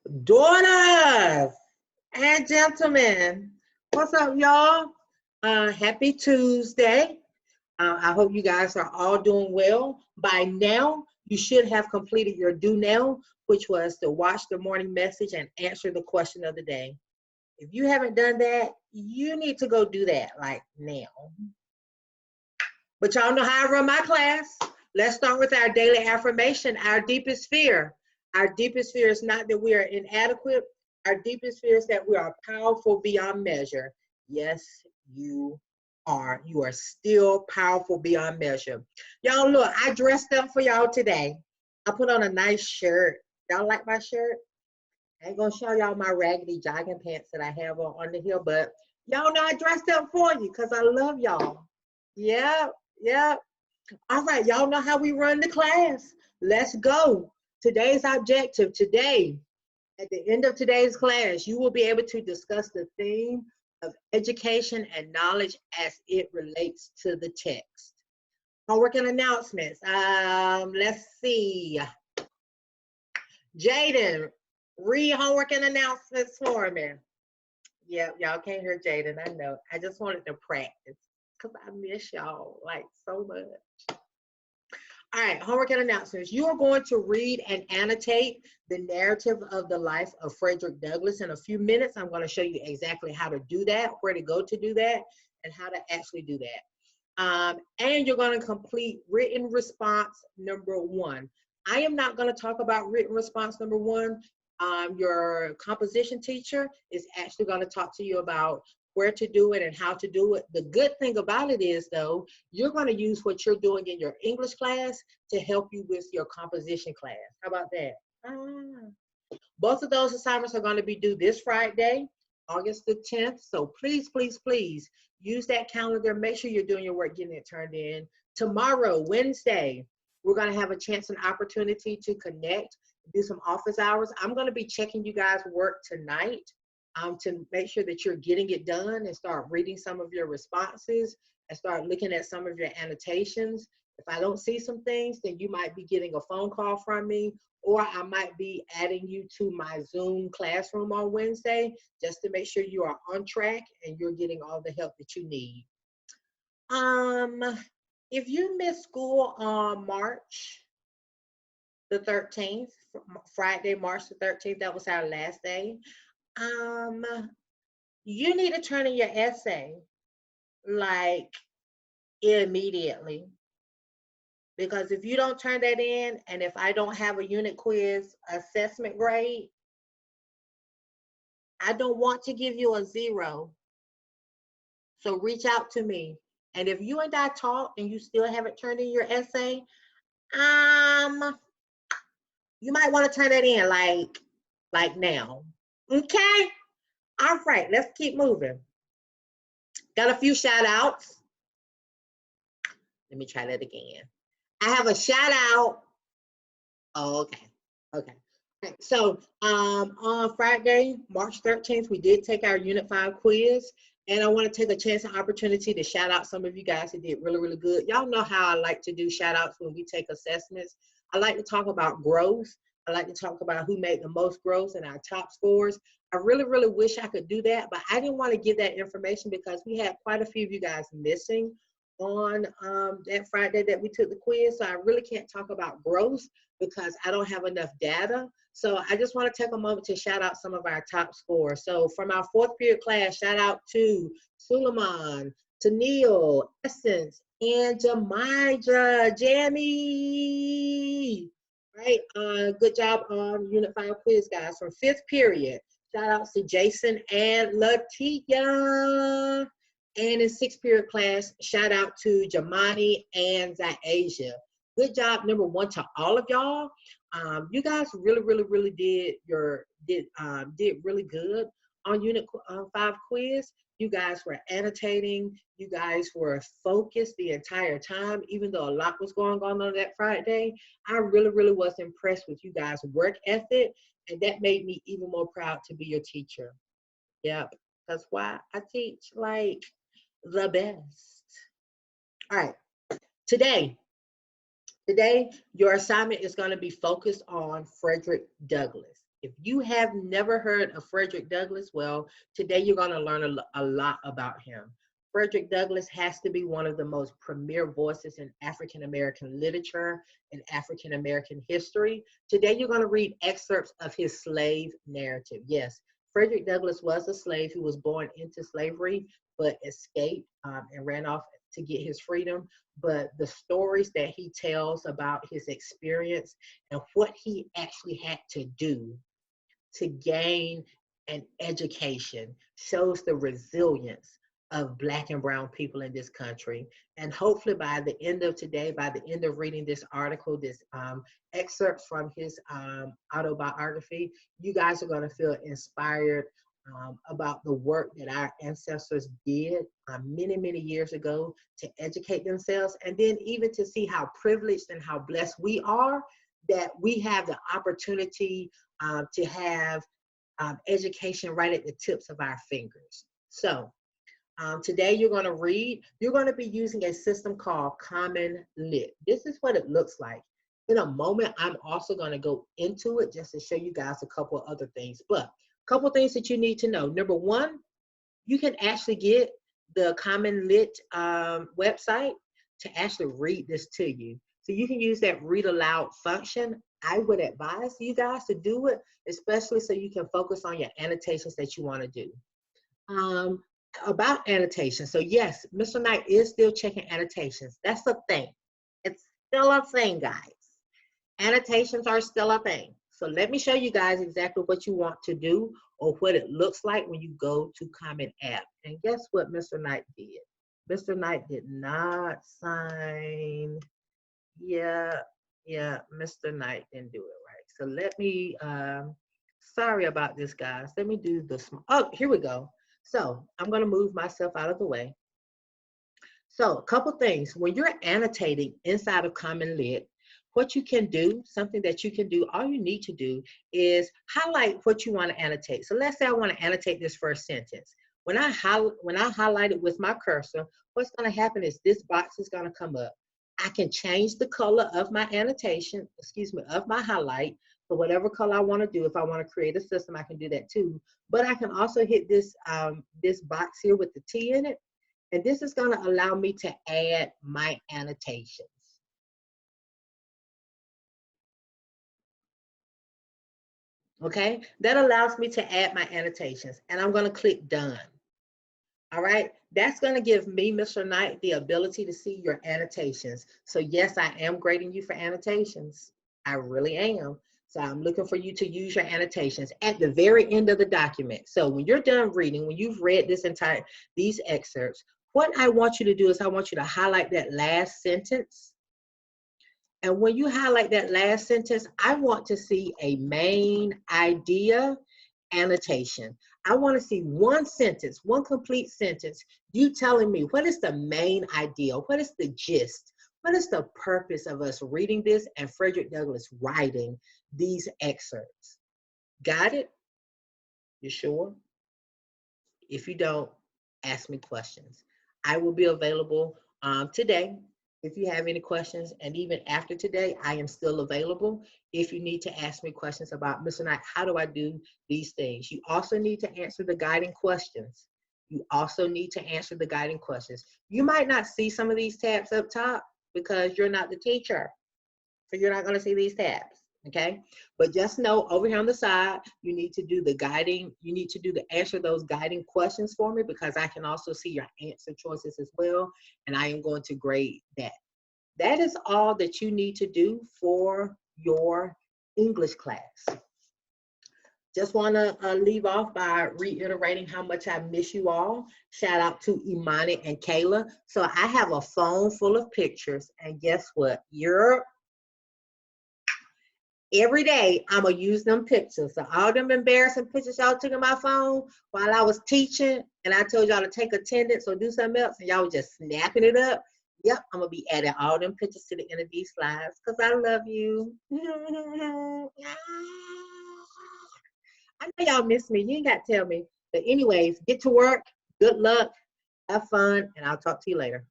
Daughters and gentlemen, what's up, y'all? Happy Tuesday. I hope you guys are all doing well. By now, you should have completed your do now, which was to watch the morning message and answer the question of the day. If you haven't done that, you need to go do that like now. But y'all know how I run my class. Let's start with our daily affirmation, our deepest fear. Our deepest fear is not that we are inadequate. Our deepest fear is that we are powerful beyond measure. Yes, you are. You are still powerful beyond measure. Y'all, look, I dressed up for y'all today. I put on a nice shirt. Y'all like my shirt? I ain't gonna show y'all my raggedy jogging pants that I have on the hill, but y'all know I dressed up for you because I love y'all. Yep, yep. All right, y'all know how we run the class. Let's go. Today's objective today, at the end of today's class, you will be able to discuss the theme of education and knowledge as it relates to the text. Homework and announcements. Let's see. Jaden, read homework and announcements for me. Yeah, y'all can't hear Jaden, I know. I just wanted to practice because I miss y'all like so much. All right, homework and announcements. You are going to read and annotate the narrative of the life of Frederick Douglass. In a few minutes, I'm going to show you exactly how to do that, where to go to do that, and how to actually do that. And you're going to complete written response number 1. I am not going to talk about written response number 1. Your composition teacher is actually going to talk to you about where to do it and how to do it. The good thing about it is, though, you're going to use what you're doing in your English class to help you with your composition class. How about that? Both of those assignments are going to be due this Friday, August the 10th. So please, please, please use that calendar. Make sure you're doing your work, getting it turned in. Tomorrow, Wednesday, we're going to have a chance and opportunity to connect, do some office hours. I'm going to be checking you guys' work tonight to make sure that you're getting it done and start reading some of your responses and start looking at some of your annotations. If I don't see some things, then you might be getting a phone call from me, or I might be adding you to my Zoom classroom on Wednesday just to make sure you are on track and you're getting all the help that you need. If you missed school on March the 13th, Friday, March the 13th, that was our last day. You need to turn in your essay like immediately, because if you don't turn that in and if I don't have a unit quiz assessment grade, I don't want to give you a 0. So reach out to me. And if you and I talk and you still haven't turned in your essay, you might want to turn that in like now. Okay? All right, let's keep moving. Got a few shout outs. Let me try that again. I have a shout out. Oh, okay. So on Friday, March 13th, we did take our Unit 5 quiz. And I want to take a chance and opportunity to shout out some of you guys that did really, really good. Y'all know how I like to do shout outs when we take assessments. I like to talk about growth. I like to talk about who made the most growth and our top scores. I really, really wish I could do that, but I didn't want to give that information because we had quite a few of you guys missing on that Friday that we took the quiz. So I really can't talk about growth because I don't have enough data. So I just want to take a moment to shout out some of our top scores. So from our 4th period class, shout out to Suleiman, Tanil, Essence, and Jamija, Jamie. Right, good job on Unit 5 quiz, guys. From 5th period, shout outs to Jason and Latiya. And in 6th period class, shout out to Jamani and Zayasia. Good job, number 1, to all of y'all. You guys really, really, really did really good on Unit 5 quiz. You guys were annotating. You guys were focused the entire time, even though a lot was going on that Friday. I really, really was impressed with you guys' work ethic, and that made me even more proud to be your teacher. Yep, that's why I teach like the best. All right, today, your assignment is going to be focused on Frederick Douglass. If you have never heard of Frederick Douglass, well, today you're going to learn a lot about him. Frederick Douglass has to be one of the most premier voices in African American literature and African American history. Today you're going to read excerpts of his slave narrative. Yes, Frederick Douglass was a slave who was born into slavery but escaped and ran off to get his freedom. But the stories that he tells about his experience and what he actually had to do to gain an education shows the resilience of Black and brown people in this country. And hopefully by the end of today, by the end of reading this article, this excerpt from his autobiography, you guys are going to feel inspired about the work that our ancestors did many, many years ago to educate themselves, and then even to see how privileged and how blessed we are that we have the opportunity to have education right at the tips of our fingers. So today you're going to be using a system called Common Lit. This is what it looks like. In a moment, I'm also going to go into it just to show you guys a couple of other things. But a couple of things that you need to know. Number one, you can actually get the Common Lit website to actually read this to you. So you can use that read aloud function. I would advise you guys to do it, especially so you can focus on your annotations that you want to do. About annotations. So yes, Mr. Knight is still checking annotations. That's a thing. It's still a thing, guys. Annotations are still a thing. So let me show you guys exactly what you want to do or what it looks like when you go to Common App. And guess what Mr. Knight did? Mr. Knight did not sign. Yeah, Mr. Knight didn't do it right. So let me, sorry about this, guys. Let me do this. Oh, here we go. So I'm going to move myself out of the way. So a couple things. When you're annotating inside of Common Lit, what you can do, something that you can do, all you need to do is highlight what you want to annotate. So let's say I want to annotate this first sentence. When I highlight it with my cursor, what's going to happen is this box is going to come up. I can change the color of my annotation, of my highlight, for whatever color I want to do. If I want to create a system, I can do that too. But I can also hit this, this box here with the T in it. And this is going to allow me to add my annotations. Okay, that allows me to add my annotations. And I'm going to click done. All right, that's going to give me, Mr. Knight, the ability to see your annotations. So yes, I am grading you for annotations. I really am. So I'm looking for you to use your annotations at the very end of the document. So when you're done reading, when you've read these excerpts, what I want you to do is I want you to highlight that last sentence. And when you highlight that last sentence, I want to see a main idea annotation. I want to see one sentence, one complete sentence, you telling me what is the main idea, what is the gist, what is the purpose of us reading this and Frederick Douglass writing these excerpts. Got it? You sure? If you don't, ask me questions. I will be available today if you have any questions, and even after today, I am still available if you need to ask me questions about, Mr. Knight, how do I do these things? You also need to answer the guiding questions. You might not see some of these tabs up top because you're not the teacher. So you're not going to see these tabs, okay? But just know over here on the side, you need to do the guiding, answer those guiding questions for me, because I can also see your answer choices as well, and I am going to grade that. That is all that you need to do for your English class. Just want to leave off by reiterating how much I miss you all. Shout out to Imani and Kayla. So I have a phone full of pictures, and guess what? Every day, I'm going to use them pictures. So all them embarrassing pictures y'all took on my phone while I was teaching, and I told y'all to take attendance or do something else, and y'all was just snapping it up. Yep, I'm going to be adding all them pictures to the end of these slides because I love you. I know y'all miss me. You ain't got to tell me. But anyways, get to work. Good luck. Have fun, and I'll talk to you later.